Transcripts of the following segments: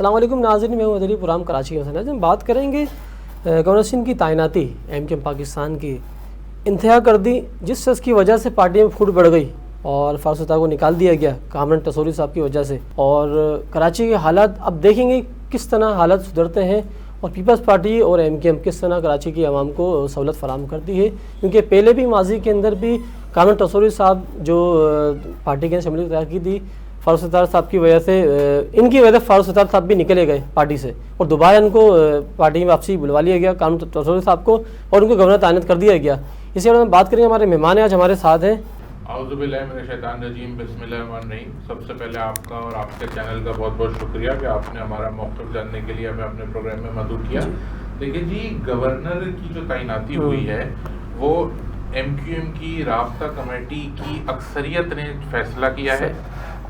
अस्सलाम वालेकुम नाज़रीन, मैं हूं अदली पुराम कराची में। हम बात करेंगे गवर्नर सिंह की तैनाती एमकेएम पाकिस्तान की इंतहा कर दी, जिस शख्स की वजह से पार्टी में फूट बढ़ गई और फारूक सत्तार को निकाल दिया गया कामरान टसोरी साहब की वजह से। और कराची के हालात अब देखेंगे किस तरह हालात सुधरते हैं और पीपल्स पार्टी और एमकेएम किस तरह कराची की आवाम को सहूलत फराहम करती है, क्योंकि पहले भी माजी के अंदर भी कामरान टसोरी साहब जो पार्टी के शमूलियत तैयार की थी, फारूक सत्तार साहब की वजह से इनकी वजह से फारूक सत्तार साहब भी निकले गए पार्टी से और दोबारा इनको पार्टी में वापसी बुलवा लिया गया कामरान टसोरी साहब को और उनको गवर्नर तैनात कर दिया गया। इसी बारे में बात करेंगे, हमारे मेहमान आज हमारे साथ हैं। बिस्मिल्लाहिर्रहमानिर्रहीम। सबसे पहले आपका और आपके चैनल का बहुत बहुत शुक्रिया कि आपने हमारा मौक़िफ़ जानने के लिए हमें अपने प्रोग्राम में मदद किया। देखिए जी, गवर्नर की जो तैनाती हुई है वो एमक्यूएम की राब्ता कमेटी की अक्सरियत ने फैसला किया है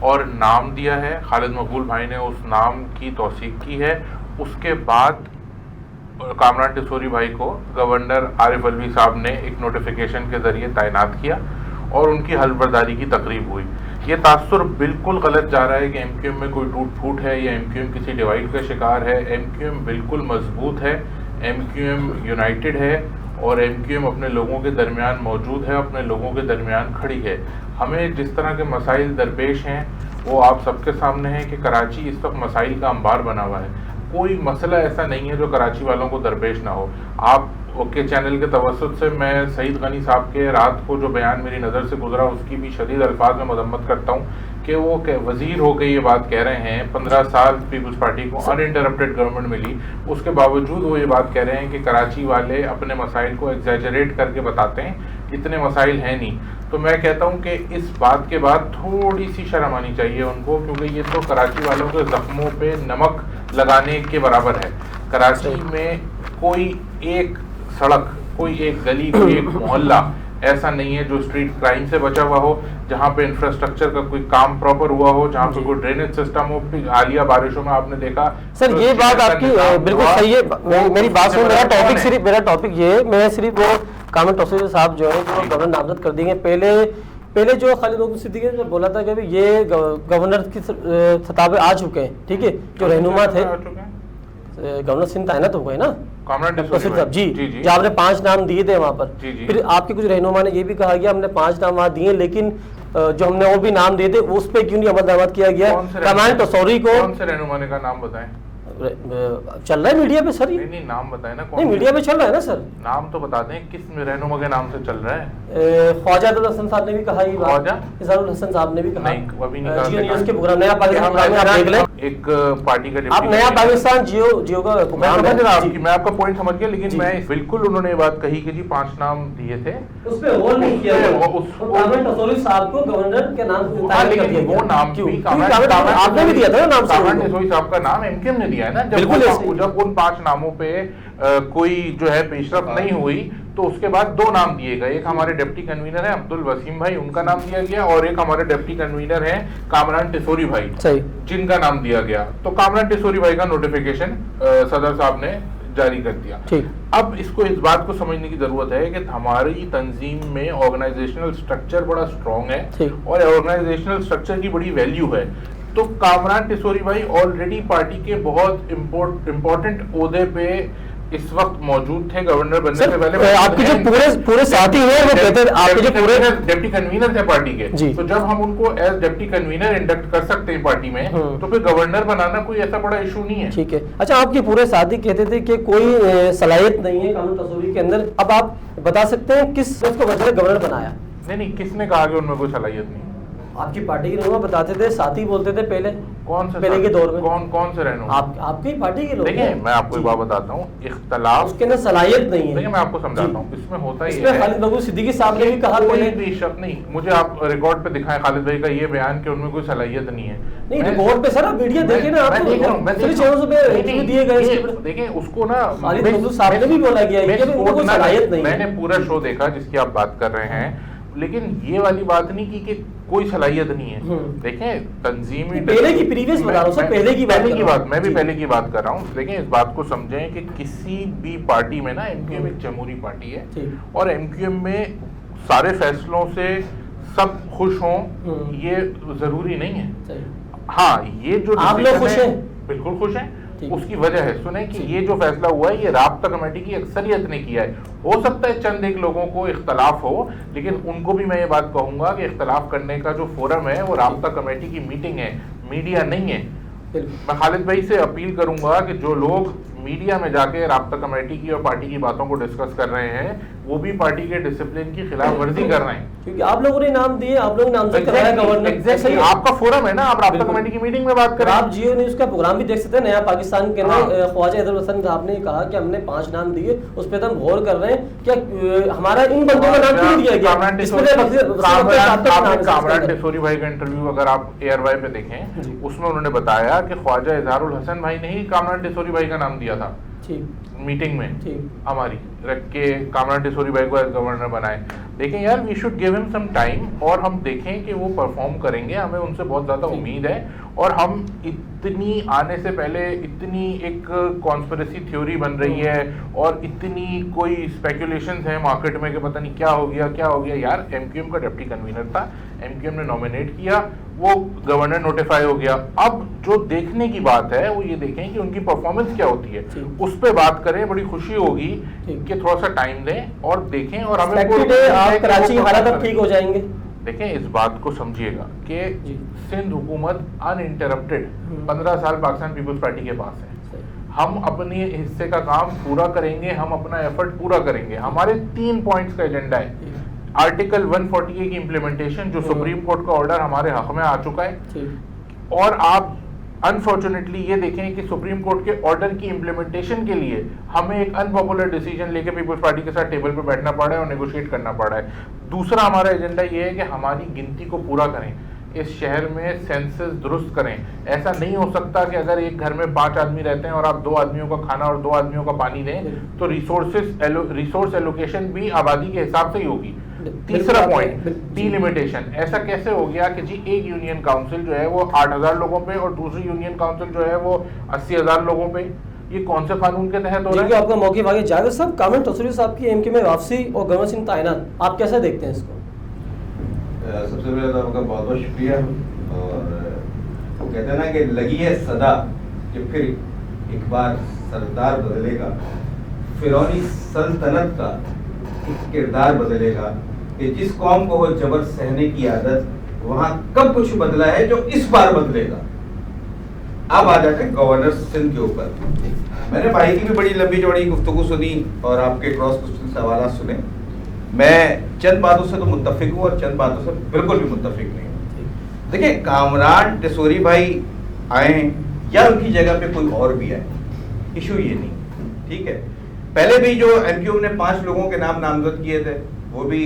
और नाम दिया है। खालिद मकबूल भाई ने उस नाम की तौसीक की है। उसके बाद कामरान टसोरी भाई को गवर्नर आरिफ अलवी साहब ने एक नोटिफिकेशन के ज़रिए तैनात किया और उनकी हल्फबर्दारी की तकरीब हुई। ये तासुर बिल्कुल गलत जा रहा है कि एमक्यूएम में कोई टूट फूट है या एमक्यूएम किसी डिवाइड का शिकार है। एमक्यूएम बिल्कुल मजबूत है, एमक्यूएम यूनाइटेड है और एमक्यूएम अपने लोगों के दरमियान मौजूद है, अपने लोगों के दरमियान खड़ी है। हमें जिस तरह के मसाइल दरपेश हैं वो आप सबके सामने है कि कराची इस वक्त मसाइल का अंबार बना हुआ है। कोई मसला ऐसा नहीं है जो कराची वालों को दरपेश ना हो। आप ओके चैनल के तवस्सुत से मैं सईद गनी साहब के रात को जो बयान मेरी नज़र से गुजरा उसकी भी शदीद अल्फाज में मदम्मत करता हूँ कि वो वज़ीर होकर ये बात कह रहे हैं। 15 साल पीपल्स पार्टी को अनइंटरप्टेड गवर्नमेंट मिली, उसके बावजूद वो ये बात कह रहे हैं कि कराची वाले अपने मसाइल को एग्जैजरेट करके बताते हैं, इतने मसाइल हैं नहीं। तो मैं कहता हूँ कि इस बात के बाद थोड़ी सी शर्म आनी चाहिए उनको, क्योंकि ये तो कराची वालों के ज़ख्मों पे नमक लगाने के बराबर है। कराची में कोई एक सड़क, कोई एक गली, कोई एक मोहल्ला ऐसा नहीं है जो स्ट्रीट क्राइम से बचा हुआ हो, जहाँ पे इंफ्रास्ट्रक्चर का कोई काम प्रॉपर हुआ हो, जहाँ पे कोई ड्रेनेज सिस्टम हो। हालिया बारिशों में आपने देखा सर तो ये बात आपकी बिल्कुल सही है। मेरी बात सुन, मेरा टॉपिक ये है, मैं सिर्फ वो कामरान टसोरी साहब जो है जो गवर्नर नामजद कर दिए। पहले जो खालिद मकबूल सिद्दीकी ने बोला था कि ये गवर्नर की सतह पे आ चुके हैं, ठीक है, जो रहनुमा थे गवर्नर सिंह तैनात हो गए ना कामरान टसोरी साहब जी, जो आपने 5 नाम दिए थे वहाँ पर। फिर आपके कुछ रहनुमा ने ये भी कहा गया हमने 5 नाम वहाँ दिए, लेकिन जो हमने और भी नाम दिए थे उस पर क्यों नहीं अमल दरामद किया गया। कामरान टसोरी को कौन से रहनुमा ने का नाम बताएं? चल रहा है मीडिया पे सर, नहीं नाम बताए ना। नहीं मीडिया पे चल रहा है ना सर, नाम तो बता दें किस रहनुमा के नाम से चल रहा है। ख्वाजा अब्दुल हसन साहब ने भी कहा, ख्वाजा इज़हारुल हसन साहब ने भी कहा। नहीं अभी नहीं कहा। जियो न्यूज़ के प्रोग्राम नया पाकिस्तान आप देख लें, एक पार्टी का आप नया पाकिस्तान जियो का मैं आपका पॉइंट समझ गया, लेकिन मैं बिल्कुल उन्होंने ये बात कही कि जी 5 नाम दिए थे, उस पे गौर नहीं किया। कामरान टसोरी साहब को गवर्नर के नाम से तैनात कर दिया गया। वो नाम क्यों आपने भी दिया था ना नाम, कामरान टसोरी साहब का नाम एमकेएम ने दिया है ना। जब उन 5 नामों पे कोई जो है पेशरफ नहीं हुई तो उसके बाद 2 नाम दिए गए। एक हमारे डिप्टी कन्वीनर है अब्दुल वसीम भाई, उनका नाम दिया गया, और एक हमारे डिप्टी कन्वीनर है कामरान टसोरी भाई, जिनका नाम दिया गया। तो कामरान टसोरी भाई का नोटिफिकेशन सदर साहब ने जारी कर दिया। अब इसको इस बात को समझने की जरूरत है कि हमारी तंजीम में ऑर्गेनाइजेशनल स्ट्रक्चर बड़ा स्ट्रॉन्ग है और ऑर्गेनाइजेशनल स्ट्रक्चर की बड़ी वैल्यू है। तो कामरान टसोरी भाई ऑलरेडी पार्टी के बहुत इम्पोर्टेंट ओहदे पे इस वक्त मौजूद थे गवर्नर बनने से पहले। आपके जो पूरे साथी हैं वो कहते हैं आपके जो पूरे डिप्टी कन्वीनर थे पार्टी के, तो जब हम उनको एज डिप्टी कन्वीनर इंडक्ट कर सकते हैं पार्टी में, तो फिर गवर्नर बनाना कोई ऐसा बड़ा इशू नहीं है। ठीक है। अच्छा, आपके पूरे साथी कहते थे कि कोई सलाहियत नहीं है कामरान टसोरी के अंदर। अब आप बता सकते हैं किस को वजह से गवर्नर बनाया? नहीं, किसने कहा कि उनमें कोई सलाहियत नहीं? आपकी पार्टी के रहनुमा बताते थे, साथी बोलते थे पहले। कौन से पहले के दौर में कौन से रहनुमा? आपकी पार्टी के लोग। देखिए मैं आपको एक बात बताता हूँ, इख्तलाफ उसके अंदर सलाहियत नहीं है। देखिए मैं आपको समझाता हूँ, इसमें होता ही है। खालिद मकबूल सिद्दीकी साहब ने भी कहा, कोई भी शक नहीं। मुझे आप रिकॉर्ड पे दिखाएं खालिद भाई का ये बयान कि उनमें कोई सलाहियत नहीं है। नहीं रिकॉर्ड पे सर आप वीडियो देखे ना, आप दिए गए। देखिए उसको ना खालिद मकबूल साहब ने भी बोला गया सलाहियत नहीं। मैंने पूरा शो देखा जिसकी आप बात कर रहे हैं, लेकिन ये वाली बात नहीं की कि कोई सलाहियत नहीं है। देखें तंजीमी पहले की प्रीवियस बता रहा हूं सर, पहले की बात मैं भी पहले की बात कर रहा हूँ। लेकिन इस बात को समझें कि किसी भी पार्टी में ना एमक्यूएम एक जमहूरी पार्टी है और एमक्यूएम में सारे फैसलों से सब खुश हों ये जरूरी नहीं है। हाँ, ये जो आप लोग खुश हैं, बिल्कुल खुश हैं। उसकी वजह है, सुने कि ये जो फैसला हुआ है ये राब्ता कमेटी की अक्सरियत ने किया है। हो सकता है चंद एक लोगों को इख्तलाफ हो, लेकिन उनको भी मैं ये बात कहूंगा कि इख्तलाफ करने का जो फोरम है वो राब्ता कमेटी की मीटिंग है, मीडिया नहीं है। मैं खालिद भाई से अपील करूंगा कि जो लोग मीडिया में जाके राब्ता कमेटी की और पार्टी की बातों को डिस्कस कर रहे हैं वो भी पार्टी के डिसिप्लिन की खिलाफ वर्जी कर रहे हैं, क्योंकि आप लोगों ने नाम दिए, आप लोगों ने नामजद कराया गवर्नर। एग्जैक्टली आपका फोरम है ना, आप राब्ता कमेटी की मीटिंग में बात करें। आप जियो न्यूज का प्रोग्राम भी देख सकते हैं, नया पाकिस्तान के अंदर ख्वाजा हैदर हसन साहब ने कहा कि हमने 5 नाम दिए, उस पर हम गौर कर रहे हैं क्या हमारा इन बंदों का नाम क्यों दिया गया। कामरान टिसोरी भाई का इंटरव्यू अगर आप ARY पे देखें, उसमें उन्होंने बताया कि ख्वाजा इजहारुल हसन भाई ने ही कामरान टिसोरी भाई का नाम दिया था मीटिंग में हमारी रख के, कामरान टिसोरी भाई को गवर्नर बनाए। देखें यार, we should give him some time और हम देखें कि वो परफॉर्म करेंगे, हमें उनसे बहुत ज़्यादा उम्मीद है। और हम इतनी आने से पहले इतनी एक कॉन्स्पिरेसी थ्योरी बन रही है और इतनी कोई स्पेकुलेशंस हैं मार्केट में कि पता नहीं क्या हो गया यार। MQM का डिप्टी कन्वीनर था, MQM ने नॉमिनेट किया, वो गवर्नर नोटिफाई हो गया। अब जो देखने की बात है वो ये देखें कि उनकी परफॉर्मेंस क्या होती है, उस पर बात करें। बड़ी खुशी होगी कि थोड़ा सा टाइम दें और देखें। और हमें कराची हालात अब ठीक हो जाएंगे। देखें, इस बात को समझिएगा कि सिंध हुकूमत अनइंटरप्टेड 15 साल पाकिस्तान पीपल्स पार्टी के पास है। हम अपने हिस्से का काम पूरा करेंगे, हम अपना एफर्ट पूरा करेंगे। हमारे 3 पॉइंट्स का एजेंडा है। आर्टिकल 140A की इम्प्लीमेंटेशन, जो सुप्रीम कोर्ट का ऑर्डर हमारे हक में आ चुका है। और आप अनफॉर्चुनेटली ये देखें कि सुप्रीम कोर्ट के ऑर्डर की इम्प्लीमेंटेशन के लिए हमें एक अनपॉपुलर डिसीजन लेके पीपल्स पार्टी के साथ टेबल पर बैठना पड़ा है और नेगोशिएट करना पड़ा है। दूसरा हमारा एजेंडा ये है कि हमारी गिनती को पूरा करें, इस शहर में सेंसस दुरुस्त करें। ऐसा नहीं हो सकता कि अगर एक घर में 5 आदमी रहते हैं और आप 2 आदमियों का खाना और 2 आदमियों का पानी दें, तो रिसोर्स एलोकेशन भी आबादी के हिसाब से ही होगी। तीसरा पॉइंट, डिलिमिटेशन। ऐसा कैसे हो गया कि जी एक यूनियन काउंसिल जो है वो 8,000 लोगों पे और दूसरी यूनियन काउंसिल जो है वो 80,000 लोगों पे? ये कौन से कानून के तहत हो रहा है? आपका मौके आगे जावेद साहब, कामरान टिसोरी साहब की MQ में वापसी और गवर्नर सिंह तैनात, आप कैसे देखते हैं इसको? सबसे पहले तो आपका बहुत बहुत शुक्रिया। और वो कहते हैं ना कि लगी है सदा कि फिर एक बार सरदार बदलेगा, फिरौनी सल्तनत का एक किरदार बदलेगा कि जिस कौम को हो जबर सहने की आदत, वहां कब कुछ बदला है जो इस बार बदलेगा। अब आ जाते हैं गवर्नर सिंध के ऊपर। मैंने भाई की भी बड़ी लंबी चौड़ी गुफ्तगू सुनी और आपके क्रॉस क्वेश्चन सवाल सुने। मैं चंद बातों से तो मुत्तफिक हूँ और चंद बातों से बिल्कुल भी मुत्तफिक नहीं हूँ। देखिए, कामरान टिसोरी भाई आए या उनकी जगह पे कोई और भी आए, इशू ये नहीं, ठीक है। पहले भी जो MQM ने 5 लोगों के नाम नामजद किए थे, वो भी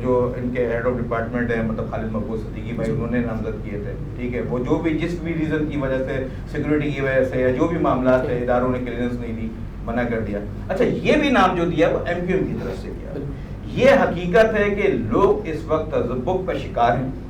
जो इनके हेड ऑफ डिपार्टमेंट है, मतलब खालिद मकबूल सिद्दीकी भाई, उन्होंने नामजद किए थे, ठीक है। वो जो भी जिस भी रीजन की वजह से, सिक्योरिटी की वजह से या जो भी मामला थे, इदारों ने क्लियरेंस नहीं दी, मना कर दिया। अच्छा, ये भी नाम जो दिया वो MQM की तरफ से किया। ये हकीकत है कि लोग इस वक्त तज़ब्बुक का शिकार हैं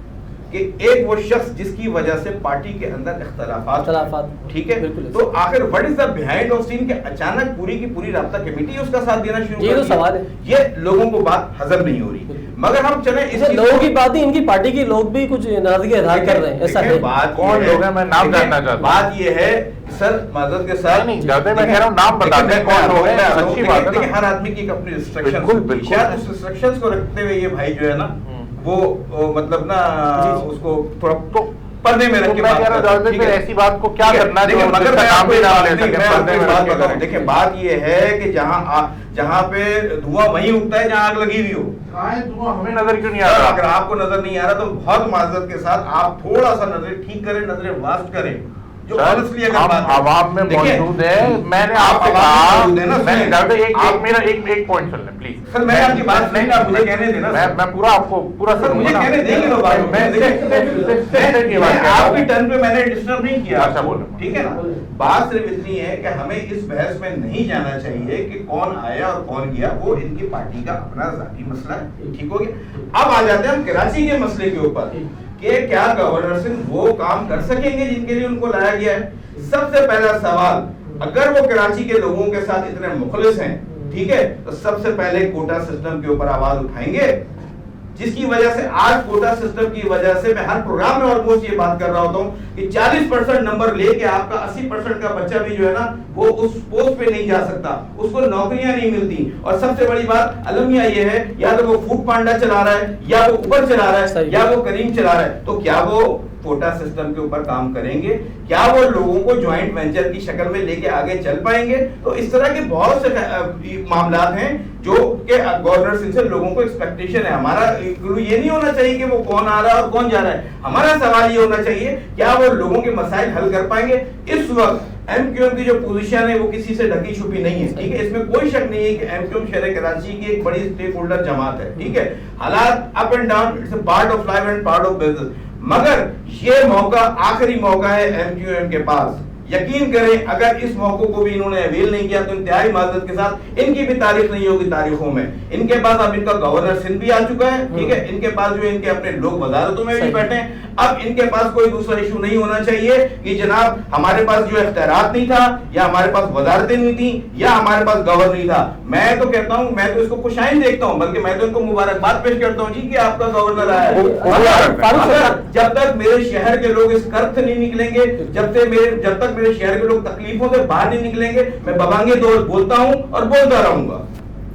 कि एक वो शख्स जिसकी वजह से पार्टी के अंदर इख्तलाफात, ठीक है, तो आखिर what is the behind of scene के अचानक पूरी की पूरी राब्ता कमेटी उसका साथ देना शुरू कर दिया। सवाल है, ये लोगों को बात हजम नहीं हो रही। मगर हम चले इस लोगों की बात ही, इनकी पार्टी के लोग भी कुछ नाराजगी इजहार कर रहे हैं। ऐसा है, बात कौन लोग हैं, मैं नाम जानना चाहता हूं। बात ये है सर, माजरत के साथ नहीं जाते, मैं कह रहा हूं नाम बता दें कौन लोग हैं। अच्छी बात है, देखिए हर आदमी की एक अपनी रिस्ट्रिक्शन, शायद उस रिस्ट्रिक्शंस को रखते हुए ये भाई जो है ना वो मतलब ना उसको थोड़ा तो पर्दे में रख के बात करते हैं। ऐसी बात को क्या करना है, मगर मैं आपको देखिए बात ये है कि जहाँ पे धुआं वहीं उगता है जहाँ आग लगी हुई हो। धुआं हमें नजर क्यों नहीं आ रहा? अगर आपको नजर नहीं आ रहा तो बहुत माजरत के साथ आप थोड़ा सा नजर ठीक करें, नजरें वास्ट करें। जो ऑनेस्टली अगर बात आवाम में मौजूद है, मैंने आपसे कहा, मेरा एक पॉइंट सुन लें प्लीज। सर मैं आपकी बात नहीं, आप मुझे कहने देना। मैं पूरा आपको पूरा सर मुझे कहने देंगे तो बात। आपकी टर्न पे मैंने डिस्टर्ब नहीं किया। अच्छा बोलो, ठीक है ना। बात सिर्फ इतनी है कि हमें इस बहस में नहीं जाना चाहिए कि कौन आया और कौन गया, वो इनकी पार्टी का अपना जाती मसला है, ठीक हो गया। अब आ जाते हैं हम कराची के मसले के ऊपर कि क्या गवर्नर सिंह वो काम कर सकेंगे जिनके लिए उनको लाया गया है। सबसे पहला सवाल, अगर वो कराची के लोगों के साथ इतने मुखलिस हैं, ठीक है, तो सबसे पहले कोटा सिस्टम के ऊपर आवाज उठाएंगे। जिसकी वजह से आज कोटा सिस्टम की वजह से मैं हर प्रोग्राम में ऑलमोस्ट ये बात कर रहा होता हूँ कि 40% नंबर लेके आपका 80% का बच्चा भी जो है ना वो उस पोस्ट पे नहीं जा सकता, उसको नौकरियां नहीं मिलती। और सबसे बड़ी बात अलमिया ये है, या तो वो फूड पांडा चला रहा है, या वो उबर चला रहा है, या वो करीम चला रहा है, तो क्या वो कोटा सिस्टम के ऊपर काम करेंगे? क्या वो लोगों को ज्वाइंट वेंचर की शक्ल में लेके आगे चल पाएंगे? तो इस तरह के बहुत से मामलात हैं जो कि गवर्नर सिंह से लोगों को एक्सपेक्टेशन है। हमारा ये नहीं होना चाहिए कि वो कौन आ रहा है और कौन जा रहा है, हमारा सवाल ये होना चाहिए क्या वो लोगों के मसाइल हल कर पाएंगे। इस वक्त एमक्यूएम की जो पोजीशन है वो किसी से ढकी छुपी नहीं है, ठीक है, इसमें कोई शक नहीं है कि एमक्यूएम शहर कराची की एक बड़ी स्टेक होल्डर जमात है, ठीक है। हालात up and down, it's a part of life and part of business, मगर ये मौका आखिरी मौका है एमक्यूएम के पास। यकीन करें अगर इस मौके को भी इन्होंने अवेल नहीं किया तो इंतहाई माजरत के साथ इनकी भी तारीफ नहीं होगी तारीखों में। इनके पास अब इनका गवर्नर सिंध भी आ चुका है, ठीक है, इनके पास जो इनके अपने लोग वजारतों में भी बैठे हैं। अब इनके पास कोई दूसरा इशू नहीं होना चाहिए कि जनाब हमारे पास जो इख्तियारात नहीं था, या हमारे पास वजारतें नहीं थी, या हमारे पास गवर्नर नहीं था। मैं तो कहता हूं, मैं तो इसको खुशाइन देखता हूं, बल्कि मैं तो इनको मुबारकबाद पेश करता हूं जी कि आपका गवर्नर आया है। मगर जब तक मेरे शहर के लोग इस कर्ज से नहीं निकलेंगे, जब तक मेरे शहर के लोग तकलीफों से बाहर नहीं निकलेंगे, मैं बबांगे दौर बोलता हूं और बोलता रहूंगा।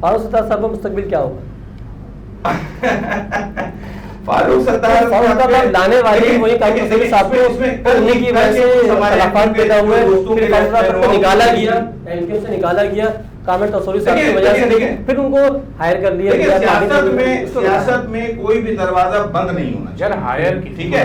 फारूक सत्तार साहब का मुस्तकबिल क्या होगा? फारूक सत्तार लाने वाले वही कांग्रेस साहब को उन्हीं की वजह से खिलाफत पैदा हुए, फिर कांग्रेस को निकाला गया, एमक्यूएम से निकाला गया कामिल तसौरी साहब की वजह से, फिर उनको हायर कर लिया गया। सियासत में कोई भी दरवाजा बंद नहीं होना चाहिए। हायर ठीक है,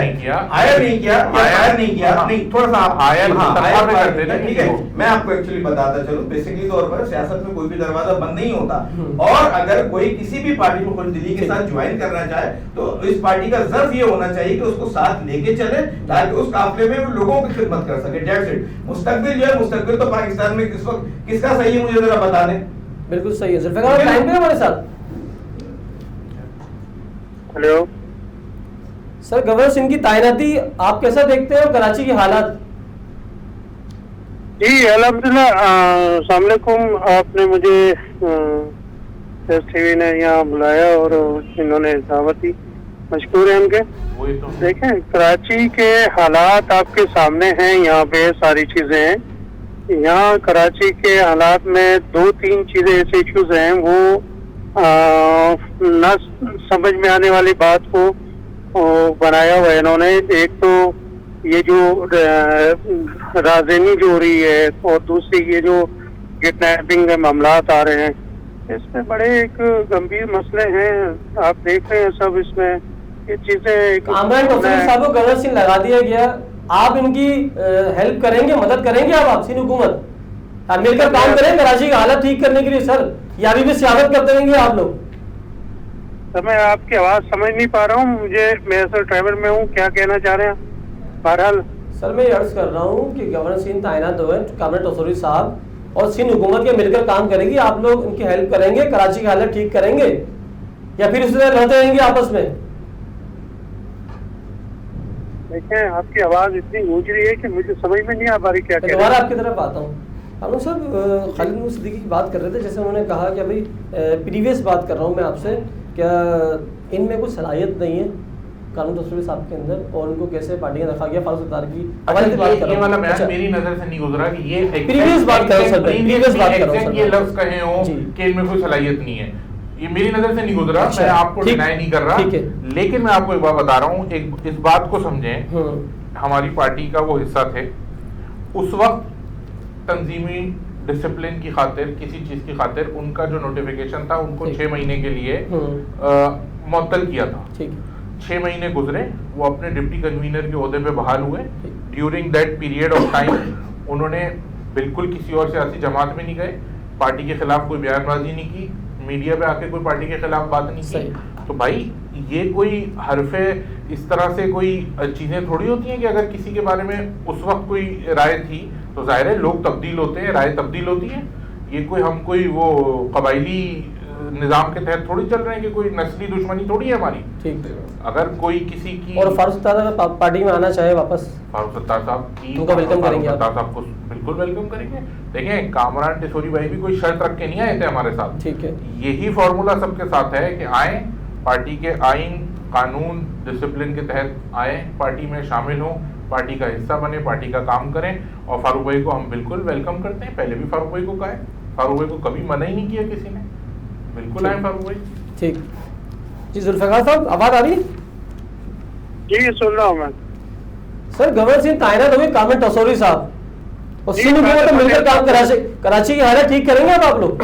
हायर नहीं किया, नहीं थोड़ा सा आप हायर करते हैं, ठीक है। मैं आपको एक्चुअली बताता चलूं, बेसिकली तौर पर सियासत में कोई भी दरवाजा बंद नहीं होता, और अगर कोई किसी भी पार्टी को खुलदिली के साथ ज्वाइन करना चाहे तो इस पार्टी का ज़र्फ ये होना चाहिए कि उसको साथ लेके चले ताकि उस काफिले में वो लोगों की खिदमत कर सके। That's it. मुस्तकबिल जो है, मुस्तकबिल तो पाकिस्तान में किस वक्त किसका सही है मुझे जरा बता दें। बिल्कुल सही है। जुल्फिकार टाइम पे हमारे साथ। हेलो सर, गवर्नर सिंह की तैनाती आप कैसा देखते हैं और कराची के हालात? जी अल्हम्दुलिल्लाह, अस्सलाम वालेकुम। आपने मुझे टीवी ने यहाँ बुलाया और इन्होंने दावत दी, मशकूर है उनके। देखें, कराची के हालात आपके सामने हैं, यहाँ पे सारी चीजें हैं। यहाँ कराची के हालात में 2-3 चीजें ऐसे इश्यूज हैं वो न समझ में आने वाली बात को बनाया हुआ है इन्होंने। एक तो ये जो राजनी जो हो रही है, और दूसरी ये जो किडनैपिंग के मामलात आ रहे हैं, इसमें बड़े एक गंभीर मसले हैं। आप देख रहे हैं सब इसमें ये चीजें। साहब को गवर्नर सिंह लगा दिया गया, आप इनकी हेल्प करेंगे, मदद करेंगे आप सिंध हुकूमत? आप मिलकर काम करें कराची की हालत ठीक करने के लिए सर, या अभी भी सियासत करते रहेंगे आप लोग? सर मैं आपकी आवाज समझ नहीं पा रहा हूँ, मैं सर ट्रैवल में हूँ, क्या कहना चाह रहे हैं? बहरहाल सर मैं अर्ज कर रहा हूँ कि गवर्नर सिंह तैनात हुए, कामिल तसौरी साहब और सिंध हुकूमत के मिलकर काम करेगी, आप लोग इनकी हेल्प करेंगे, कराची की हालत ठीक करेंगे, या फिर उससे लड़ते रहेंगे आपस में? देखिए आपकी आवाज इतनी गूंज रही है कि मुझे समझ में नहीं आ पा रही क्या कह रहे हैं। दोबारा आपकी तरफ आता हूँ। हम सर खालिद सिद्दीकी की बात कर रहे थे, जैसे उन्होंने कहा कि भाई प्रीवियस बात कर रहा हूँ मैं आपसे, क्या इनमें कोई सलाहियत नहीं है कानून तस्वीर साहब के अंदर, और उनको कैसे पार्टी में रखा गया? फारूक सत्तार की हवाले से बात कर रहा हूं। अच्छा, मेरी नजर से नहीं गुजरा कि ये प्रीवियस बात कर रहा हूं सर, प्रीवियस बात कर रहा हूं, ये लफ्ज कहे हो कि इनमें कोई सलाहियत नहीं है, ये मेरी नजर से नहीं गुजरा। अच्छा, मैं आपको डिनाई नहीं कर रहा, लेकिन मैं आपको एक बात बता रहा हूँ, एक इस बात को समझें, हमारी पार्टी का वो हिस्सा थे उस वक्त, तंजीमी डिसिप्लिन की खातिर, किसी चीज की खातिर उनका जो नोटिफिकेशन था उनको 6 महीने के लिए मुअत्तल किया था। 6 महीने गुजरे, वो अपने डिप्टी कन्वीनर के ओहदे पे बहाल हुए। During that period of time उन्होंने बिल्कुल किसी और सियासी जमात में नहीं गए, पार्टी के खिलाफ कोई बयानबाजी नहीं की, मीडिया पे आके कोई पार्टी के खिलाफ बात नहीं की। तो भाई ये कोई हरफे इस तरह से कोई चीज़ें थोड़ी होती हैं कि अगर किसी के बारे में उस वक्त कोई राय थी तो जाहिर है लोग तब्दील होते हैं, राय तब्दील होती है। ये कोई हम कोई वो कबायली निज़ाम के तहत थोड़ी चल रहे हैं कि कोई नस्ली दुश्मनी थोड़ी है हमारी। ठीक है, अगर कोई किसी की और फारूक सत्तार पार्टी में आना चाहे वापस, फारूक सत्तार साहब की उनका वेलकम करेंगे, सत्तार साहब को बिल्कुल वेलकम करेंगे। देखें, कामरान टिशोरी भाई भी कोई शर्त रख के नहीं आए थे हमारे साथ, ठीक है, यही फॉर्मूला सबके साथ है कि आए पार्टी के आइन, कानून, डिसिप्लिन के तहत आए, पार्टी में शामिल हों, पार्टी का हिस्सा बने, पार्टी का काम करें। और फारूक भाई को हम बिल्कुल वेलकम करते हैं। पहले भी फारूक भाई को कहा है, फारूक भाई को कभी मना ही नहीं किया किसी ने। बिल्कुल आए फारूक भाई। ठीक जी। जुल्फिकार साहब, आवाज़ आ रही है? जी सुन रहा हूँ मैं। सर, गवर्नर सिंह तैनात हुए कामिल टसोरी साहब, और सिंध हुकूमत मिलकर काम कराची की हालत ठीक करेंगे अब आप लोग?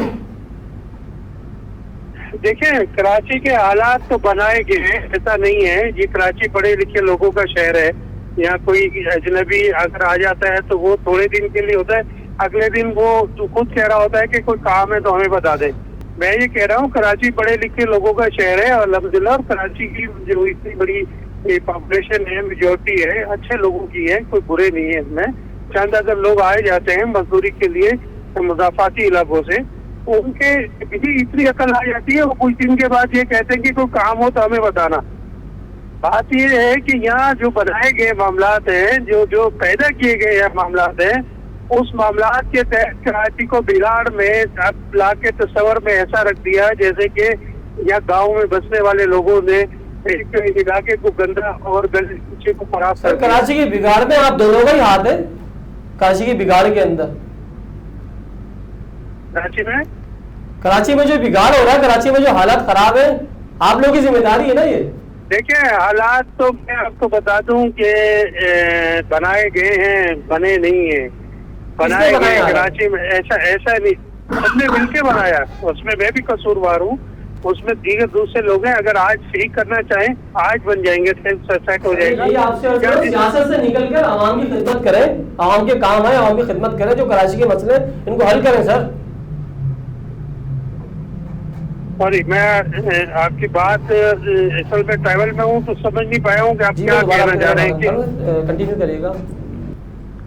देखिए, कराची के हालात तो बनाए गए हैं, ऐसा नहीं है। ये कराची पढ़े लिखे लोगों का शहर है। यहाँ कोई अजनबी अगर आ जाता है तो वो थोड़े दिन के लिए होता है, अगले दिन वो तो खुद कह रहा होता है कि कोई काम है तो हमें बता दे। मैं ये कह रहा हूँ, कराची पढ़े लिखे लोगों का शहर है और अल्हम्दुलिल्लाह, और कराची की जो इतनी बड़ी पॉपुलेशन है, मेजोरिटी है, अच्छे लोगों की है, कोई बुरे नहीं है इसमें। चंद अगर लोग आए जाते हैं मजदूरी के लिए मुजाफाती इलाकों से, उनके भी इतनी अकल आ जाती है, वो कुछ दिन के बाद ये कहते हैं कि कोई काम हो तो हमें बताना। बात ये है कि यहाँ जो बनाए गए मामलात हैं, जो पैदा किए गए हैं मामलात हैं, उस मामलात के तहत कराची को बिगाड़ में अब ला के तस्वर में ऐसा रख दिया जैसे कि यहाँ गाँव में बसने वाले लोगों ने एक इलाके को गंदा और गलीचे को खराब कर दिया। कराची के बिगाड़ में आप दोनों का ही हाथ है? कराची के बिगाड़ के अंदर, कराची में जो बिगाड़ हो रहा है, कराची में जो हालात खराब है, आप लोगों की जिम्मेदारी है ना ये? देखिए, हालात तो मैं आपको बता दूं कि बनाए गए हैं, बने नहीं है। बनाए गए कराची में, ऐसा नहीं, सबने मिलके बनाया। उसमें मैं भी कसूरवार हूँ, उसमें दीगर दूसरे लोग हैं। अगर आज ठीक करना चाहें, आज बन जाएंगे, सेट हो जाएगा। ये आपसे सियासत से निकलकर आवाम की खिदमत करें, आवाम के काम है, आवाम की खिदमत करें, जो कराची के मसले इनको हल करें सर। सॉरी, मैं आपकी बात असल में ट्रैवल में हूँ तो समझ नहीं पाया हूँ कि आप क्या कहना चाह रहे हैं। कि कंटिन्यू करिएगा।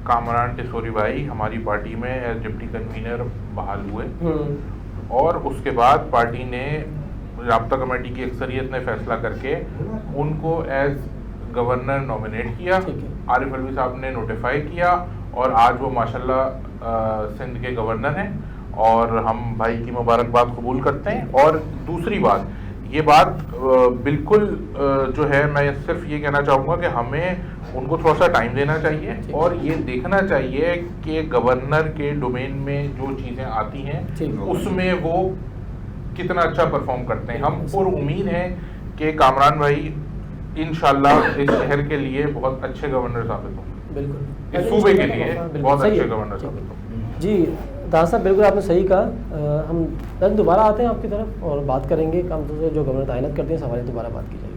कामरान टिसोरी भाई हमारी पार्टी में एज डिप्टी कन्वीनर बहाल हुए, और उसके बाद पार्टी ने राब्ता कमेटी की अक्सरियत ने फैसला करके उनको एज गवर्नर नॉमिनेट किया। आरिफ अलवी साहब ने नोटिफाई किया, और आज वो माशाल्लाह सिंध के गवर्नर हैं, और हम भाई की मुबारकबाद कबूल करते हैं। और दूसरी बात, ये बात बिल्कुल जो है, मैं सिर्फ ये कहना चाहूँगा कि हमें उनको थोड़ा सा टाइम देना चाहिए, और ये देखना चाहिए कि गवर्नर के डोमेन में जो चीज़ें आती हैं उसमें वो कितना अच्छा परफॉर्म करते हैं। हम पूरी उम्मीद है कि कामरान भाई इंशाल्लाह इस शहर के लिए बहुत अच्छे गवर्नर साबित होंगे, बिल्कुल इस सूबे के लिए बहुत अच्छे गवर्नर साबित होंगे। जी दादा साहब, बिल्कुल आपने सही कहा। हम दोबारा आते हैं आपकी तरफ और बात करेंगे काम जो गवर्नर तैनात करते हैं, इस हवाले दोबारा बात की जाएगी।